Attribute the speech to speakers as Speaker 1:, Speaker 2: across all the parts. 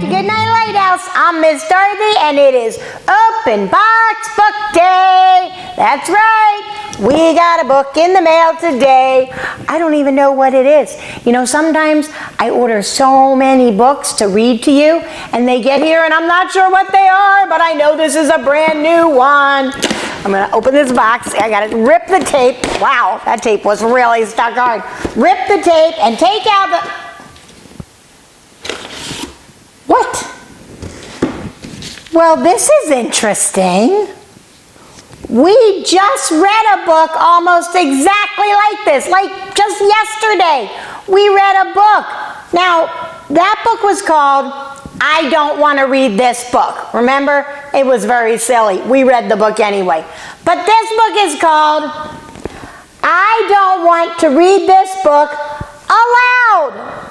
Speaker 1: back to Goodnight Lighthouse. I'm Miss Dorothy, and it is Open Box Book Day. That's right. We got a book in the mail today. I don't even know what it is. You know, sometimes I order so many books to read to you, and they get here, and I'm not sure what they are, but I know this is a brand new one. I'm going to open this box. I got to rip the tape. Wow, that tape was really stuck hard. Rip the tape and take out the... What? Well, this is interesting. We just read a book almost exactly like this, like just yesterday. We read a book. Now, that book was called I Don't Want to Read This Book. Remember? It was very silly. We read the book anyway. But this book is called I Don't Want to Read This Book Aloud.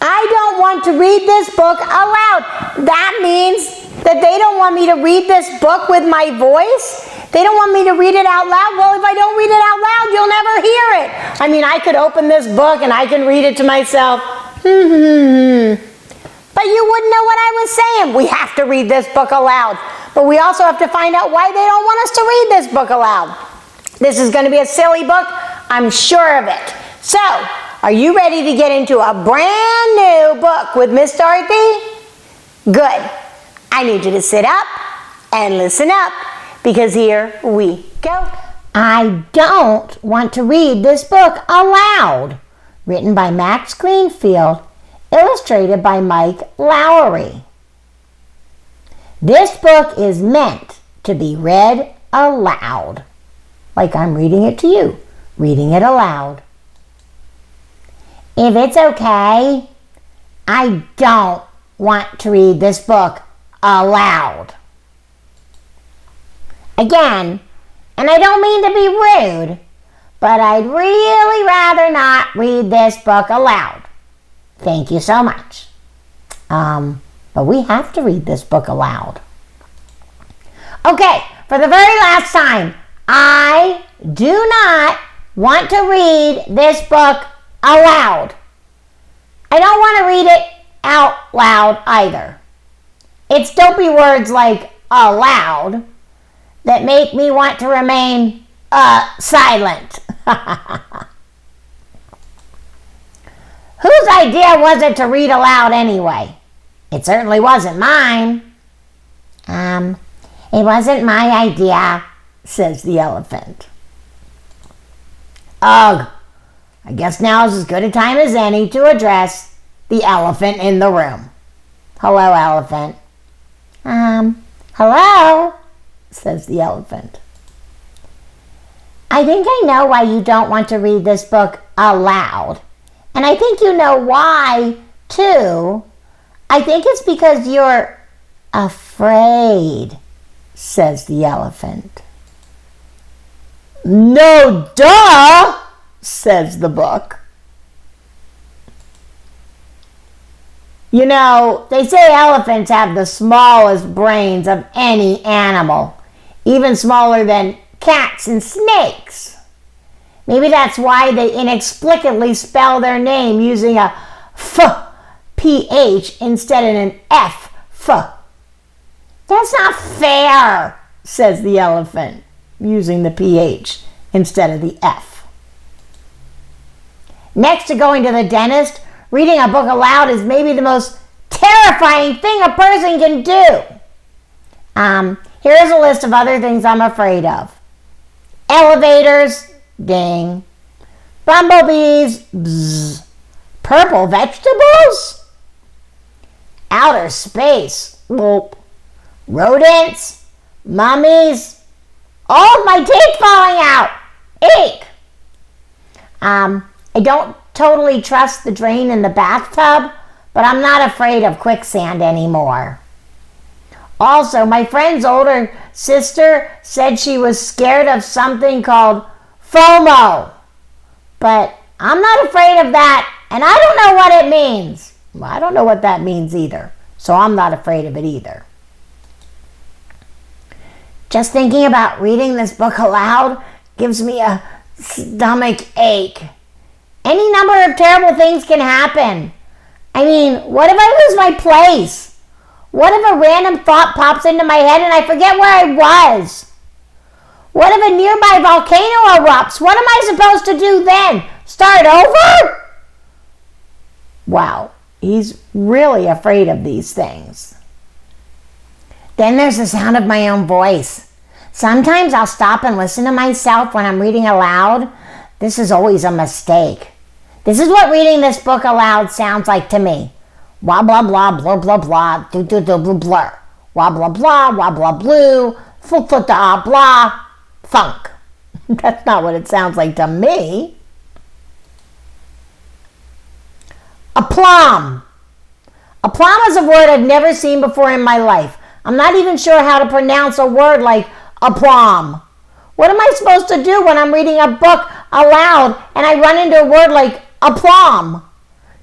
Speaker 1: I don't want to read this book aloud. That means that they don't want me to read this book with my voice. They don't want me to read it out loud. Well, if I don't read it out loud, you'll never hear it. I mean, I could open this book and I can read it to myself. But you wouldn't know what I was saying. We have to read this book aloud. But we also have to find out why they don't want us to read this book aloud. This is going to be a silly book. I'm sure of it. So, are you ready to get into a brand new book with Miss Dorothy? Good. I need you to sit up and listen up, because here we go. I don't want to read this book aloud. Written by Max Greenfield, illustrated by Mike Lowery. This book is meant to be read aloud, like I'm reading it to you, reading it aloud. If it's okay, I don't want to read this book aloud. Again, and I don't mean to be rude, but I'd really rather not read this book aloud. Thank you so much. But we have to read this book aloud. Okay, for the very last time, I do not want to read this book aloud. I don't want to read it out loud either. It's dopey words like aloud that make me want to remain silent. Whose idea was it to read aloud anyway? It certainly wasn't mine. It wasn't my idea, says the elephant. Ugh. I guess now is as good a time as any to address the elephant in the room. Hello, elephant. Hello, says the elephant. I think I know why you don't want to read this book aloud. And I think you know why, too. I think it's because you're afraid, says the elephant. No, duh, says the book. You know, they say elephants have the smallest brains of any animal, even smaller than cats and snakes. Maybe that's why they inexplicably spell their name using a P-H instead of an F. That's not fair, says the elephant, using the P-H instead of the F. Next to going to the dentist, reading a book aloud is maybe the most terrifying thing a person can do. Here's a list of other things I'm afraid of. Elevators, ding. Bumblebees, bzz. Purple vegetables? Outer space, whoop. Rodents, mummies. All of my teeth falling out, eek. I don't totally trust the drain in the bathtub, but I'm not afraid of quicksand anymore. Also, my friend's older sister said she was scared of something called FOMO. But I'm not afraid of that, and I don't know what it means. Well, I don't know what that means either, so I'm not afraid of it either. Just thinking about reading this book aloud gives me a stomach ache. Any number of terrible things can happen. I mean, what if I lose my place? What if a random thought pops into my head and I forget where I was? What if a nearby volcano erupts? What am I supposed to do then? Start over? Wow, he's really afraid of these things. Then there's the sound of my own voice. Sometimes I'll stop and listen to myself when I'm reading aloud. This is always a mistake. This is what reading this book aloud sounds like to me. Blah, blah, blah, blah, blah, blah, do, do, do, blah, blah. Blah, blah, blah, blah, blue, fl, fl, da, blah, funk. That's not what it sounds like to me. Aplomb. Aplomb is a word I've never seen before in my life. I'm not even sure how to pronounce a word like aplomb. What am I supposed to do when I'm reading a book aloud and I run into a word like aplomb?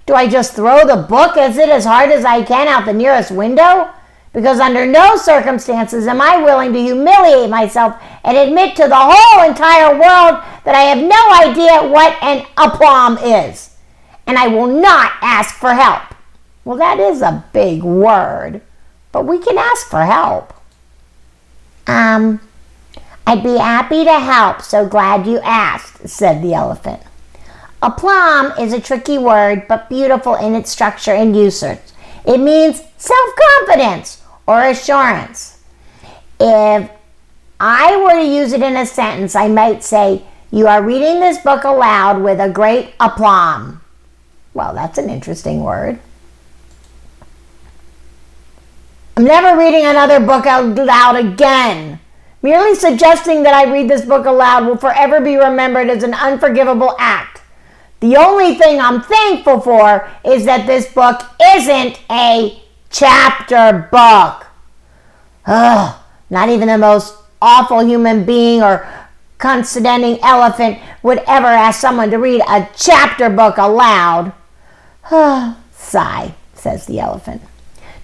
Speaker 1: Do I just throw the book as hard as I can out the nearest window? Because under no circumstances am I willing to humiliate myself and admit to the whole entire world that I have no idea what an aplomb is. And I will not ask for help. Well, that is a big word, but we can ask for help. I'd be happy to help, so glad you asked, said the elephant. Aplomb is a tricky word, but beautiful in its structure and usage. It means self-confidence or assurance. If I were to use it in a sentence, I might say, you are reading this book aloud with a great aplomb. Well, that's an interesting word. I'm never reading another book aloud again. Merely suggesting that I read this book aloud will forever be remembered as an unforgivable act. The only thing I'm thankful for is that this book isn't a chapter book. Ugh, not even the most awful human being or condescending elephant would ever ask someone to read a chapter book aloud. Sigh, says the elephant.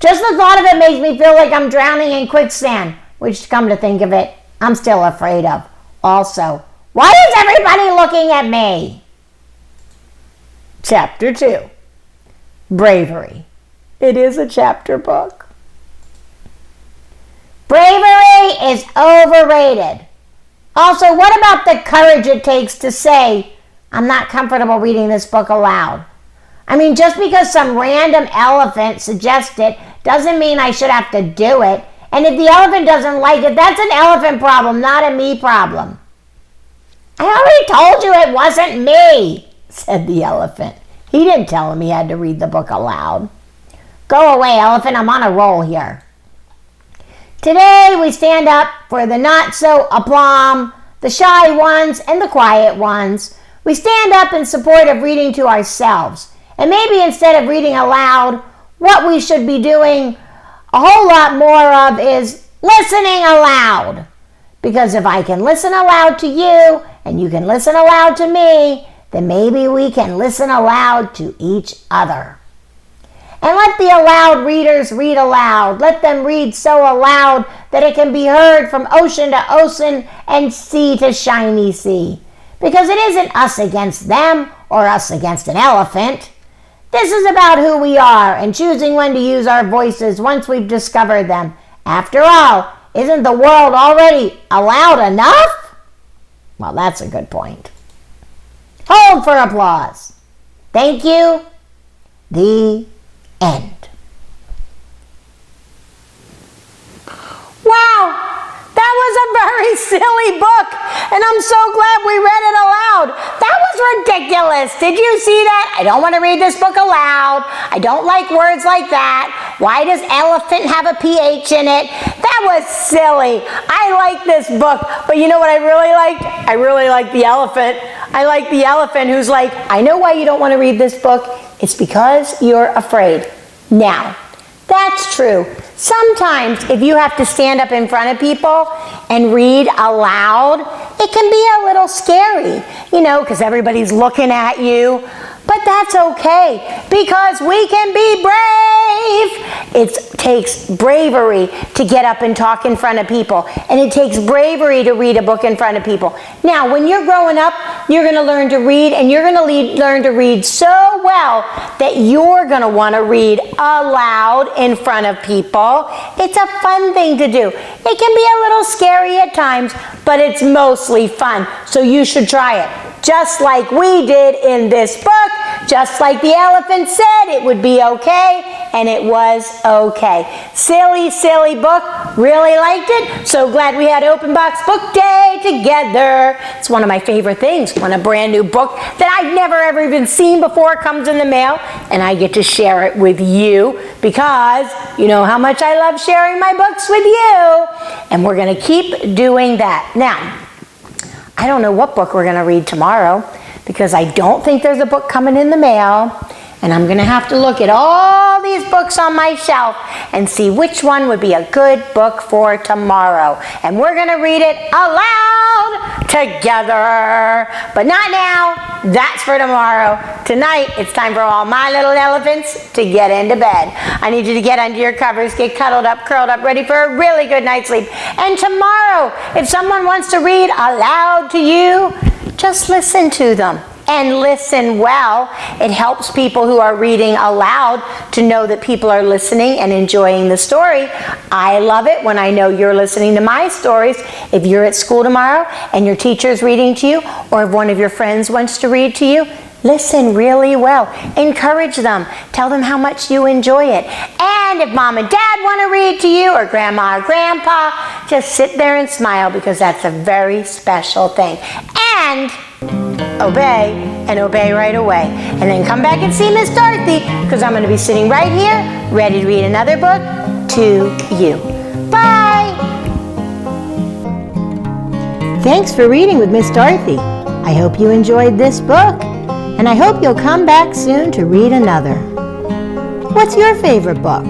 Speaker 1: Just the thought of it makes me feel like I'm drowning in quicksand, which, come to think of it, I'm still afraid of. Also, why is everybody looking at me? Chapter 2. Bravery. It is a chapter book. Bravery is overrated. Also, what about the courage it takes to say, I'm not comfortable reading this book aloud? I mean, just because some random elephant suggests it doesn't mean I should have to do it. And if the elephant doesn't like it, that's an elephant problem, not a me problem. I already told you it wasn't me, said the elephant. He didn't tell him he had to read the book aloud. Go away, elephant, I'm on a roll here. Today we stand up for the not-so-aplomb, the shy ones, and the quiet ones. We stand up in support of reading to ourselves. And maybe instead of reading aloud, what we should be doing a whole lot more of is listening aloud. Because if I can listen aloud to you and you can listen aloud to me, then maybe we can listen aloud to each other. And let the aloud readers read aloud. Let them read so aloud that it can be heard from ocean to ocean and sea to shiny sea. Because it isn't us against them or us against an elephant. This is about who we are and choosing when to use our voices once we've discovered them. After all, isn't the world already loud enough? Well, that's a good point. Hold for applause. Thank you. The end. Wow! That was a very silly book, and I'm so glad we read it aloud. That was ridiculous. Did you see that? I don't want to read this book aloud. I don't like words like that. Why does elephant have a PH in it? That was silly. I like this book, but you know what I really liked? I really like the elephant. I like the elephant who's like, I know why you don't want to read this book. It's because you're afraid. Now, that's true. Sometimes if you have to stand up in front of people and read aloud, it can be a little scary, because everybody's looking at you. But that's okay, because we can be brave. It takes bravery to get up and talk in front of people, and it takes bravery to read a book in front of people. Now, when you're growing up, you're going to learn to read, and you're going to learn to read so well that you're going to want to read aloud in front of people. It's a fun thing to do. It can be a little scary at times, but it's mostly fun, so you should try it. Just like we did in this book, just like the elephant said it would be okay, and it was okay. Silly, silly book. Really liked it. So glad we had Open Box Book Day together. It's one of my favorite things when a brand new book that I've never ever even seen before comes in the mail, and I get to share it with you, because you know how much I love sharing my books with you. And we're going to keep doing that. Now, I don't know what book we're going to read tomorrow, because I don't think there's a book coming in the mail, and I'm going to have to look at all these books on my shelf and see which one would be a good book for tomorrow. And we're going to read it aloud together. But not now. That's for tomorrow. Tonight, it's time for all my little elephants to get into bed. I need you to get under your covers, get cuddled up, curled up, ready for a really good night's sleep. And tomorrow, if someone wants to read aloud to you, just listen to them. And listen well. It helps people who are reading aloud to know that people are listening and enjoying the story. I love it when I know you're listening to my stories. If you're at school tomorrow and your teacher's reading to you, or if one of your friends wants to read to you, listen really well. Encourage them. Tell them how much you enjoy it. And if mom and dad want to read to you, or grandma or grandpa, just sit there and smile, because that's a very special thing. And obey, and obey right away. And then come back and see Miss Dorothy, because I'm going to be sitting right here, ready to read another book to you. Bye! Thanks for reading with Miss Dorothy. I hope you enjoyed this book, and I hope you'll come back soon to read another. What's your favorite book?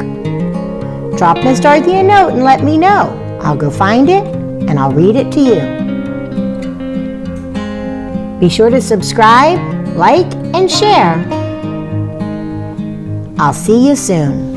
Speaker 1: Drop Miss Dorothy a note and let me know. I'll go find it, and I'll read it to you. Be sure to subscribe, like, and share. I'll see you soon.